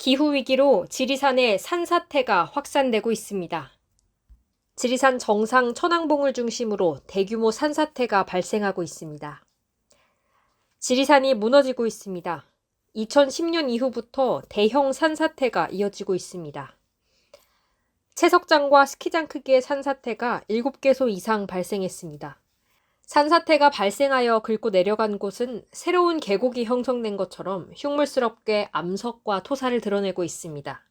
기후위기로 지리산의 산사태가 확산되고 있습니다. 지리산 정상 천왕봉을 중심으로 대규모 산사태가 발생하고 있습니다. 지리산이 무너지고 있습니다. 2010년 이후부터 대형 산사태가 이어지고 있습니다. 채석장과 스키장 크기의 산사태가 7개소 이상 발생했습니다. 산사태가 발생하여 긁고 내려간 곳은 새로운 계곡이 형성된 것처럼 흉물스럽게 암석과 토사를 드러내고 있습니다.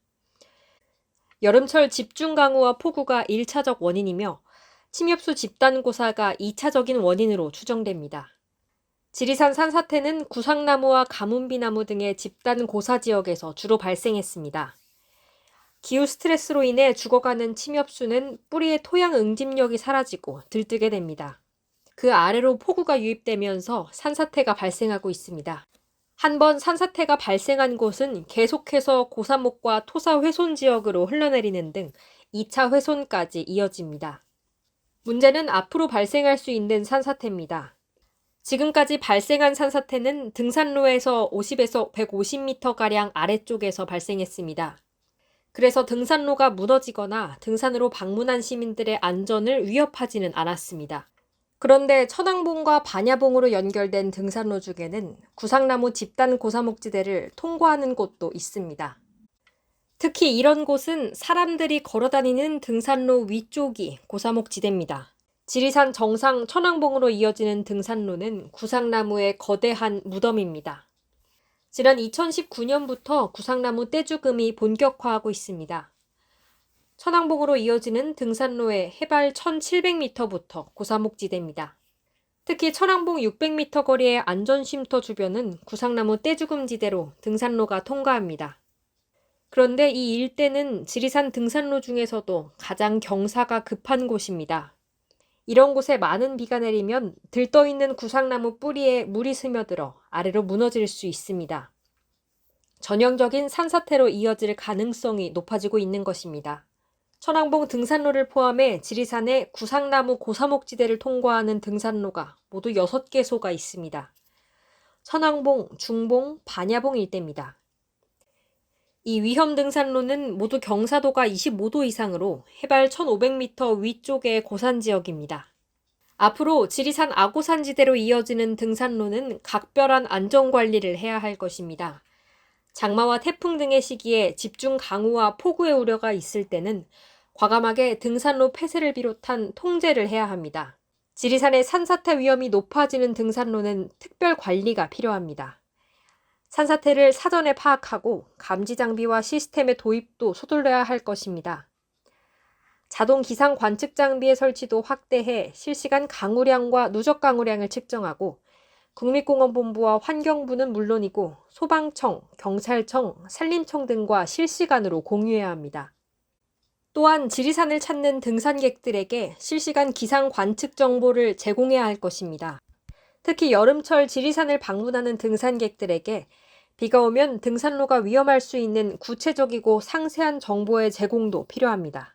여름철 집중 강우와 폭우가 1차적 원인이며 침엽수 집단 고사가 2차적인 원인으로 추정됩니다. 지리산 산사태는 구상나무와 가문비나무 등의 집단 고사 지역에서 주로 발생했습니다. 기후 스트레스로 인해 죽어가는 침엽수는 뿌리의 토양 응집력이 사라지고 들뜨게 됩니다. 그 아래로 폭우가 유입되면서 산사태가 발생하고 있습니다. 한번 산사태가 발생한 곳은 계속해서 고사목과 토사 훼손 지역으로 흘러내리는 등 2차 훼손까지 이어집니다. 문제는 앞으로 발생할 수 있는 산사태입니다. 지금까지 발생한 산사태는 등산로에서 50에서 150m가량 아래쪽에서 발생했습니다. 그래서 등산로가 무너지거나 등산으로 방문한 시민들의 안전을 위협하지는 않았습니다. 그런데 천왕봉과 반야봉으로 연결된 등산로 중에는 구상나무 집단 고사목지대를 통과하는 곳도 있습니다. 특히 이런 곳은 사람들이 걸어다니는 등산로 위쪽이 고사목지대입니다. 지리산 정상 천왕봉으로 이어지는 등산로는 구상나무의 거대한 무덤입니다. 지난 2019년부터 구상나무 떼죽음이 본격화하고 있습니다. 천왕봉으로 이어지는 등산로의 해발 1700m부터 고사목지대입니다. 특히 천왕봉 600m 거리의 안전쉼터 주변은 구상나무 떼죽음지대로 등산로가 통과합니다. 그런데 이 일대는 지리산 등산로 중에서도 가장 경사가 급한 곳입니다. 이런 곳에 많은 비가 내리면 들떠있는 구상나무 뿌리에 물이 스며들어 아래로 무너질 수 있습니다. 전형적인 산사태로 이어질 가능성이 높아지고 있는 것입니다. 천왕봉 등산로를 포함해 지리산의 구상나무 고사목지대를 통과하는 등산로가 모두 6개소가 있습니다. 천왕봉, 중봉, 반야봉 일대입니다. 이 위험 등산로는 모두 경사도가 25도 이상으로 해발 1500m 위쪽의 고산 지역입니다. 앞으로 지리산 아고산지대로 이어지는 등산로는 각별한 안전관리를 해야 할 것입니다. 장마와 태풍 등의 시기에 집중 강우와 폭우의 우려가 있을 때는 과감하게 등산로 폐쇄를 비롯한 통제를 해야 합니다. 지리산의 산사태 위험이 높아지는 등산로는 특별 관리가 필요합니다. 산사태를 사전에 파악하고 감지 장비와 시스템의 도입도 서둘러야 할 것입니다. 자동 기상 관측 장비의 설치도 확대해 실시간 강우량과 누적 강우량을 측정하고 국립공원본부와 환경부는 물론이고 소방청, 경찰청, 산림청 등과 실시간으로 공유해야 합니다. 또한 지리산을 찾는 등산객들에게 실시간 기상 관측 정보를 제공해야 할 것입니다. 특히 여름철 지리산을 방문하는 등산객들에게 비가 오면 등산로가 위험할 수 있는 구체적이고 상세한 정보의 제공도 필요합니다.